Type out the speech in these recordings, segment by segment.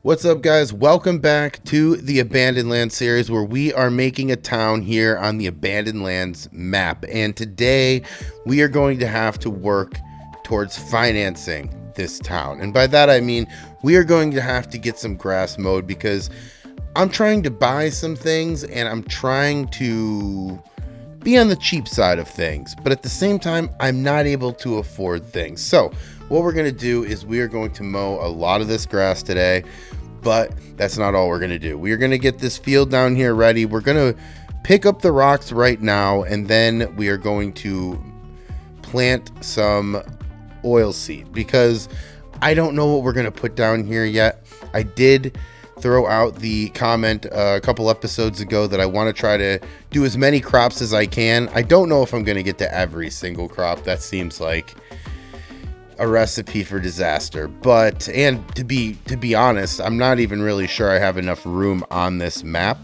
What's up, guys? Welcome back to the Abandoned Land series, where we are making a town here on the Abandoned Lands map. And today we are going to have to work towards financing this town. And by that I mean we are going to have to get some grass mowed, because I'm trying to buy some things and I'm trying to be on the cheap side of things, but at the same time I'm not able to afford things. So what we're going to do is we are going to mow a lot of this grass today. But that's not all we're going to do. We are going to get this field down here ready. We're going to pick up the rocks right now, and then we are going to plant some oil seed, because I don't know what we're going to put down here yet. I did throw out the comment a couple episodes ago that I want to try to do as many crops as I can. I don't know if I'm going to get to every single crop. That seems like a recipe for disaster, and to be honest, I'm not even really sure I have enough room on this map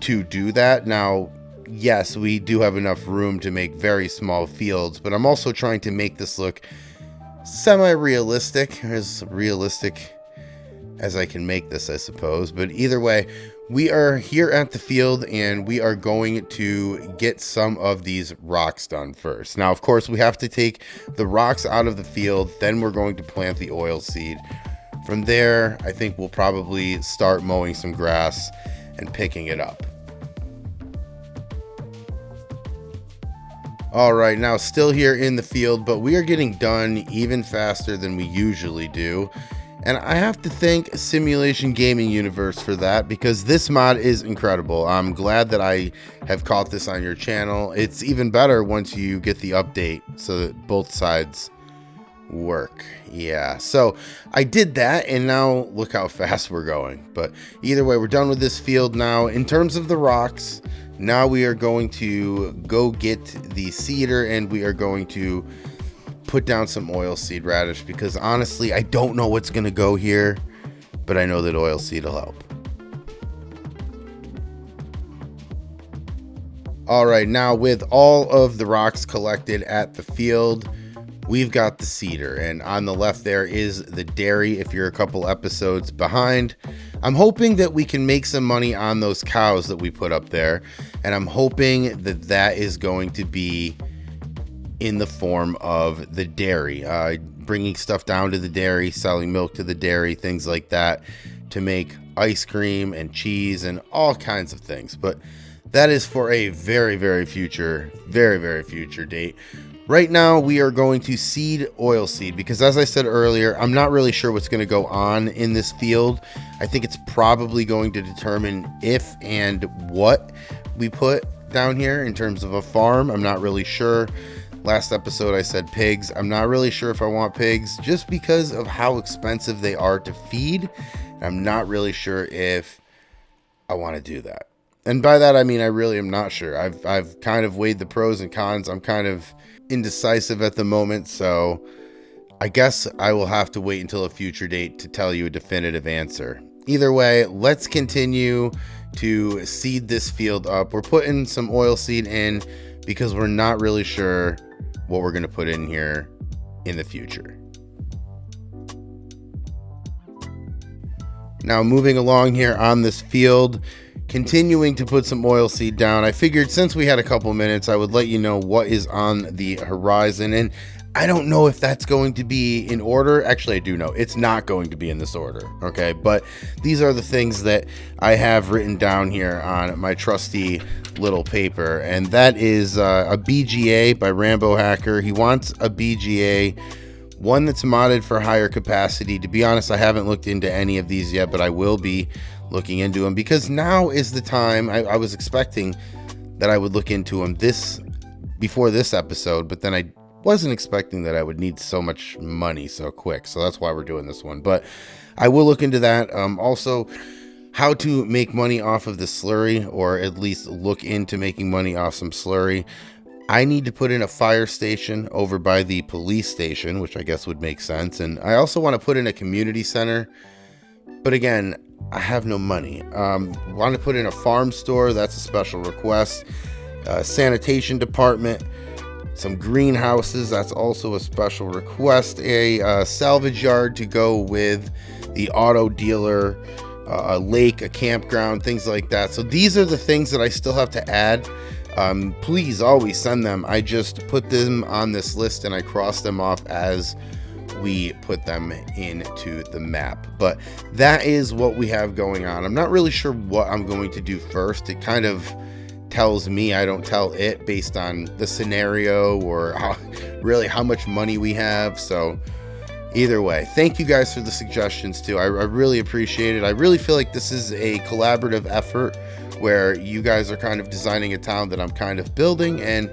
to do that. Now, yes, we do have enough room to make very small fields, but I'm also trying to make this look semi-realistic, as realistic as I can make this, I suppose. But either way, we are here at the field and we are going to get some of these rocks done first. Now, of course, we have to take the rocks out of the field, then we're going to plant the oil seed. From there, I think we'll probably start mowing some grass and picking it up. All right, now still here in the field, but we are getting done even faster than we usually do. And I have to thank Simulation Gaming Universe for that, because this mod is incredible. I'm glad that I have caught this on your channel. It's even better once you get the update so that both sides work. Yeah, so I did that, and now look how fast we're going. But either way, we're done with this field now. In terms of the rocks, now we are going to go get the seeder, and we are going to put down some oil seed radish, because honestly I don't know what's gonna go here, but I know that oil seed will help. All right, now with all of the rocks collected at the field, we've got the seeder, and on the left there is the dairy if you're a couple episodes behind. I'm hoping that we can make some money on those cows that we put up there, and I'm hoping that that is going to be in the form of the dairy, bringing stuff down to the dairy, selling milk to the dairy, things like that, to make ice cream and cheese and all kinds of things. But that is for a very future date. Right now we are going to seed oil seed, because as I said earlier, I'm not really sure what's going to go on in this field. I think it's probably going to determine if and what we put down here in terms of a farm. I'm not really sure. Last episode I said pigs. I'm not really sure if I want pigs, just because of how expensive they are to feed. I'm not really sure if I want to do that. And by that I mean I really am not sure. I've kind of weighed the pros and cons. I'm kind of indecisive at the moment, so I guess I will have to wait until a future date to tell you a definitive answer. Either way, let's continue to seed this field up. We're putting some oil seed in because we're not really sure what we're going to put in here in the future. Now, moving along here on this field, continuing to put some oil seed down. I figured since we had a couple minutes, I would let you know what is on the horizon. And I don't know if that's going to be in order. Actually, I do know it's not going to be in this order. Okay, but these are the things that I have written down here on my trusty little paper, and that is a BGA by Rambo Hacker. He wants a BGA, one that's modded for higher capacity. To be honest, I haven't looked into any of these yet, but I will be looking into them, because now is the time. I was expecting that I would look into them before this episode, but then I wasn't expecting that I would need so much money so quick, so that's why we're doing this one. But I will look into that. Also, how to make money off of the slurry, or at least look into making money off some slurry. I need to put in a fire station over by the police station, which I guess would make sense. And I also want to put in a community center, but again, I have no money. Want to put in a farm store. That's a special request. Sanitation department. some greenhouses. That's also a special request. A salvage yard to go with the auto dealer, a lake, a campground, things like that. So these are the things that I still have to add. Please always send them. I just put them on this list and I cross them off as we put them into the map. But that is what we have going on. I'm not really sure what I'm going to do first. It kind of tells me, I don't tell it, based on the scenario or how much money we have. So either way, thank you guys for the suggestions too. I really appreciate it. I really feel like this is a collaborative effort where you guys are kind of designing a town that I'm kind of building, and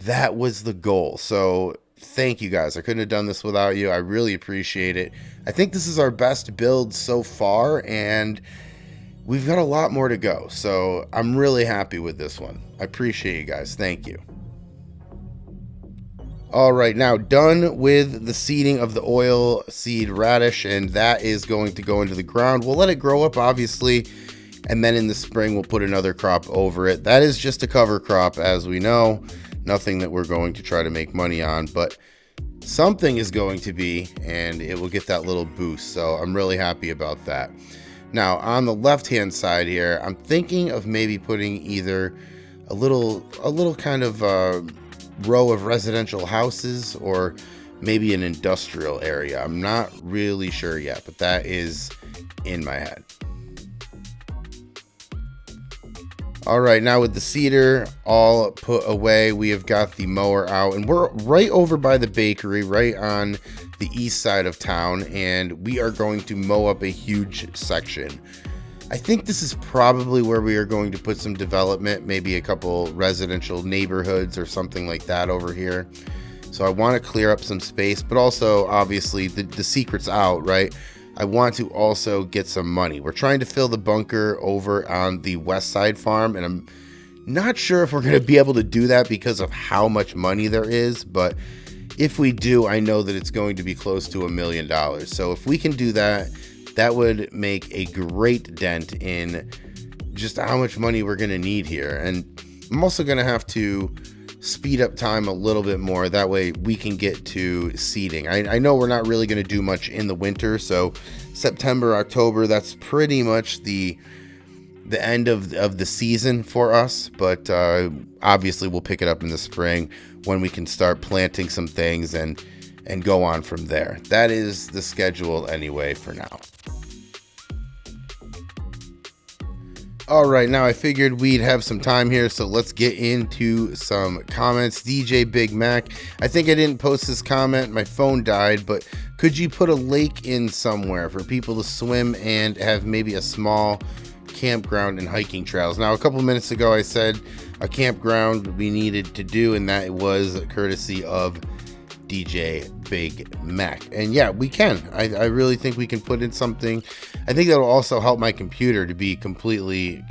that was the goal. So thank you guys. I couldn't have done this without you. I really appreciate it. I think this is our best build so far, and we've got a lot more to go. So I'm really happy with this one. I appreciate you guys. Thank you. All right, now done with the seeding of the oil seed radish, and that is going to go into the ground. We'll let it grow up, obviously, and then in the spring we'll put another crop over it. That is just a cover crop, as we know. Nothing that we're going to try to make money on, but something is going to be, and it will get that little boost. So I'm really happy about that. Now on the left hand side here, I'm thinking of maybe putting either a little kind of row of residential houses or maybe an industrial area. I'm not really sure yet, but that is in my head. All right, now with the cedar all put away, we have got the mower out, and we're right over by the bakery, right on the east side of town, and we are going to mow up a huge section. I think this is probably where we are going to put some development, maybe a couple residential neighborhoods or something like that over here. So I want to clear up some space, but also obviously the secret's out, right? I want to also get some money. We're trying to fill the bunker over on the west side farm, and I'm not sure if we're going to be able to do that because of how much money there is, but if we do, I know that it's going to be close to $1 million. So if we can do that, that would make a great dent in just how much money we're going to need here. And I'm also going to have to speed up time a little bit more. That way we can get to seeding. I know we're not really going to do much in the winter. So September, October, that's pretty much the end of the season for us. But obviously we'll pick it up in the spring when we can start planting some things and go on from there. That is the schedule anyway for now. All right, now I figured we'd have some time here, so let's get into some comments. DJ Big Mac, I think I didn't post this comment, my phone died, but could you put a lake in somewhere for people to swim and have maybe a small campground and hiking trails? Now, a couple minutes ago I said a campground we needed to do, and that was courtesy of DJ Big Mac. And yeah, we can. I really think we can put in something. I think that'll also help my computer, to be completely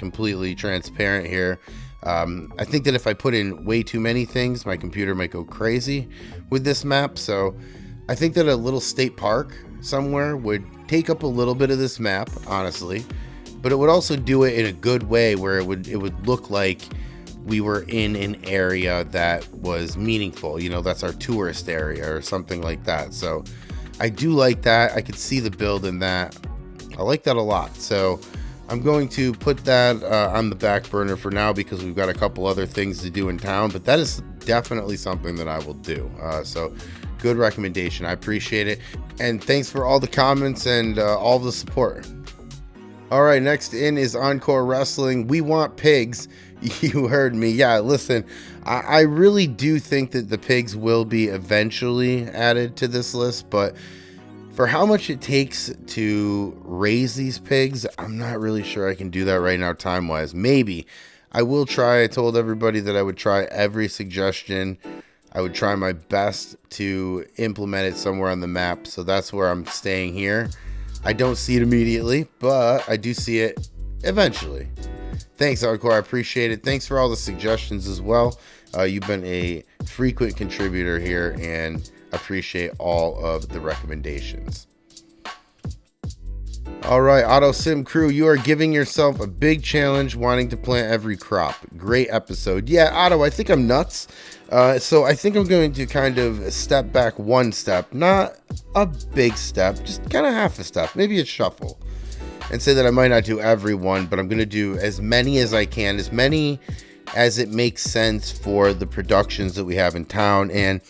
transparent here. I think that if I put in way too many things, my computer might go crazy with this map. So I think that a little state park somewhere would take up a little bit of this map, honestly, but it would also do it in a good way where it would look like we were in an area that was meaningful. You know, that's our tourist area or something like that. So I do like that. I could see the build in that. I like that a lot. So I'm going to put that on the back burner for now because we've got a couple other things to do in town, but that is definitely something that I will do. So good recommendation. I appreciate it. And thanks for all the comments and all the support. All right, next in is Encore Wrestling. We want pigs. You heard me. Yeah, listen, I really do think that the pigs will be eventually added to this list, but for how much it takes to raise these pigs, I'm not really sure I can do that right now time-wise. Maybe. I will try. I told everybody that I would try every suggestion. I would try my best to implement it somewhere on the map, so that's where I'm staying here. I don't see it immediately, but I do see it eventually. Thanks, Encore. I appreciate it. Thanks for all the suggestions as well. You've been a frequent contributor here, and appreciate all of the recommendations. All right, Auto Sim Crew, you are giving yourself a big challenge wanting to plant every crop. Great episode. Yeah, Otto, I think I'm nuts. So I think I'm going to kind of step back one step, not a big step, just kind of half a step, maybe a shuffle, and say that I might not do every one, but I'm going to do as many as I can, as many as it makes sense for the productions that we have in town. And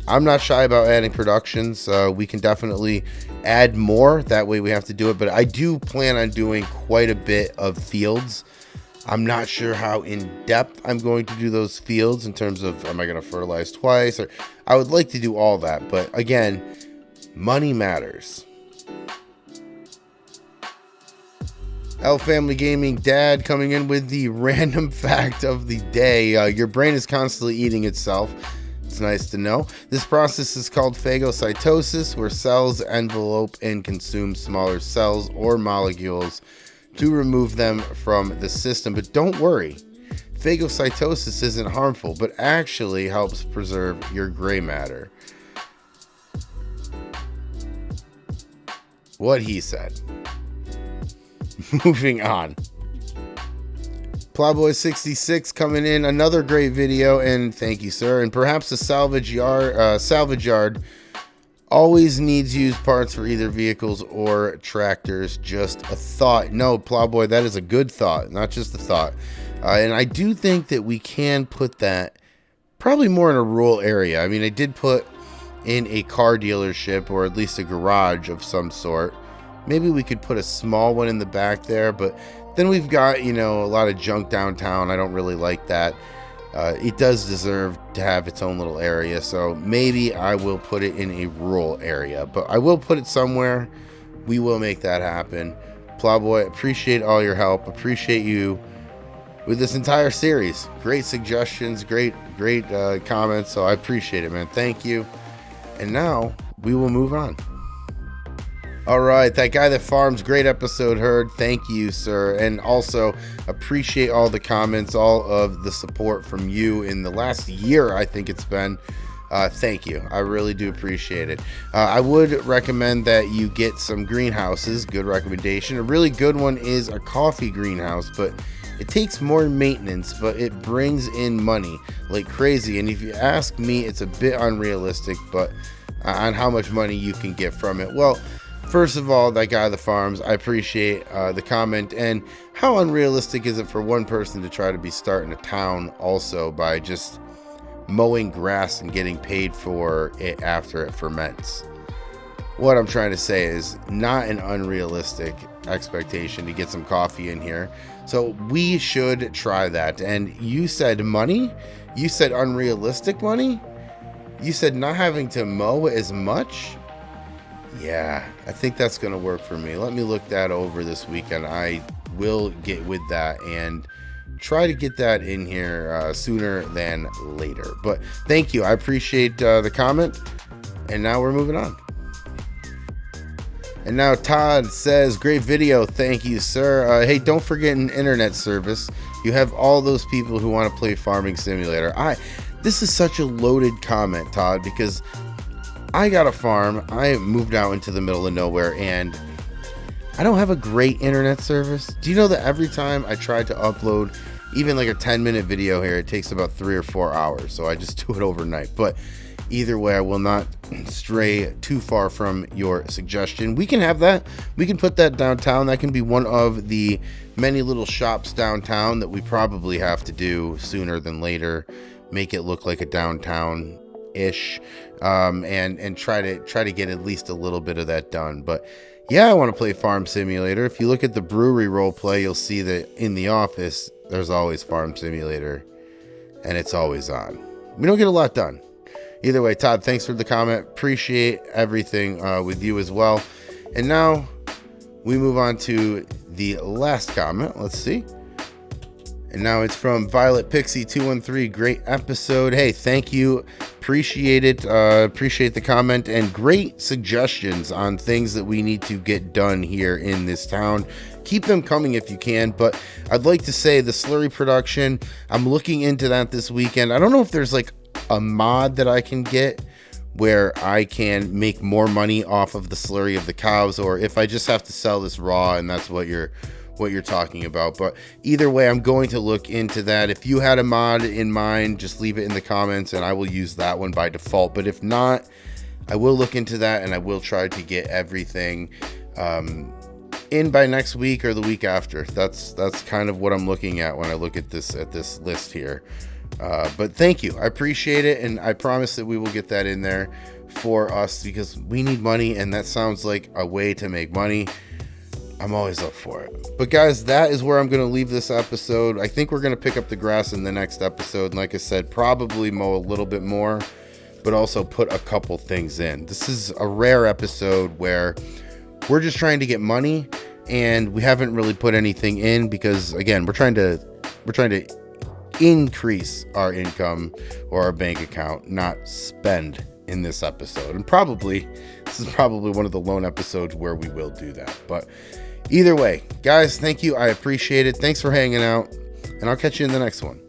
I'm not shy about adding productions. We can definitely add more. That way we have to do it. But I do plan on doing quite a bit of fields. I'm not sure how in depth I'm going to do those fields in terms of, am I going to fertilize twice? Or I would like to do all that. But again, money matters. L Family Gaming Dad coming in with the random fact of the day. Your brain is constantly eating itself. It's nice to know. This process is called phagocytosis, where cells envelope and consume smaller cells or molecules to remove them from the system. But don't worry, phagocytosis isn't harmful, but actually helps preserve your gray matter. What he said. Moving on. Plowboy66 coming in, another great video, and thank you, sir. And perhaps the salvage yard always needs used parts for either vehicles or tractors. Just a thought. No, Plowboy, that is a good thought, not just a thought. And I do think that we can put that probably more in a rural area. I mean, I did put in a car dealership, or at least a garage of some sort. Maybe we could put a small one in the back there, but then we've got, a lot of junk downtown. I don't really like that. It does deserve to have its own little area, so maybe I will put it in a rural area, but I will put it somewhere. We will make that happen. Plowboy, appreciate all your help. Appreciate you with this entire series. Great suggestions, great comments, so I appreciate it, man. Thank you. And now we will move on. All right, that guy that farms, great episode, Heard. Thank you, sir. And also appreciate all the comments, all of the support from you in the last year, I think it's been. Thank you. I really do appreciate it. I would recommend that you get some greenhouses. Good recommendation. A really good one is a coffee greenhouse, but it takes more maintenance, but it brings in money like crazy. And if you ask me, it's a bit unrealistic, but on how much money you can get from it. Well, first of all, that guy that farms, I appreciate the comment. And how unrealistic is it for one person to try to be starting a town also by just mowing grass and getting paid for it after it ferments? What I'm trying to say is not an unrealistic expectation to get some coffee in here. So we should try that. And you said money? You said unrealistic money? You said not having to mow as much? Yeah, I think that's going to work for me. Let me look that over this weekend. I will get with that and try to get that in here sooner than later. But thank you. I appreciate the comment. And now we're moving on. And now Todd says, great video. Thank you, sir. Hey, don't forget an internet service. You have all those people who want to play Farming Simulator. This is such a loaded comment, Todd, because I got a farm. I moved out into the middle of nowhere, and I don't have a great internet service. Do you know that every time I try to upload even like a 10-minute video here, it takes about 3 or 4 hours. So I just do it overnight. But either way, I will not stray too far from your suggestion. We can have that. We can put that downtown. That can be one of the many little shops downtown that we probably have to do sooner than later. Make it look like a downtown ish, and try to get at least a little bit of that done. But yeah, I want to play Farm Simulator. If you look at the brewery role play, you'll see that in the office there's always Farm Simulator, and it's always on. We don't get a lot done. Either way, Todd, thanks for the comment. Appreciate everything with you as well. And now we move on to the last comment. Let's see. And now it's from Violet Pixie 213. Great episode. Hey, thank you. Appreciate it. Appreciate the comment and great suggestions on things that we need to get done here in this town. Keep them coming if you can. But I'd like to say the slurry production, I'm looking into that this weekend. I don't know if there's like a mod that I can get where I can make more money off of the slurry of the cows, or if I just have to sell this raw and that's what you're talking about. But either way, I'm going to look into that. If you had a mod in mind, just leave it in the comments and I will use that one by default. But if not, I will look into that and I will try to get everything in by next week or the week after. That's kind of what I'm looking at when I look at this list here. But thank you, I appreciate it, and I promise that we will get that in there for us because we need money, and that sounds like a way to make money. I'm always up for it. But guys, that is where I'm going to leave this episode. I think we're going to pick up the grass in the next episode, and like I said, probably mow a little bit more, but also put a couple things in. This is a rare episode where we're just trying to get money, and we haven't really put anything in because, again, we're trying to increase our income or our bank account, not spend in this episode. And this is probably one of the lone episodes where we will do that. But either way, guys, thank you. I appreciate it. Thanks for hanging out, and I'll catch you in the next one.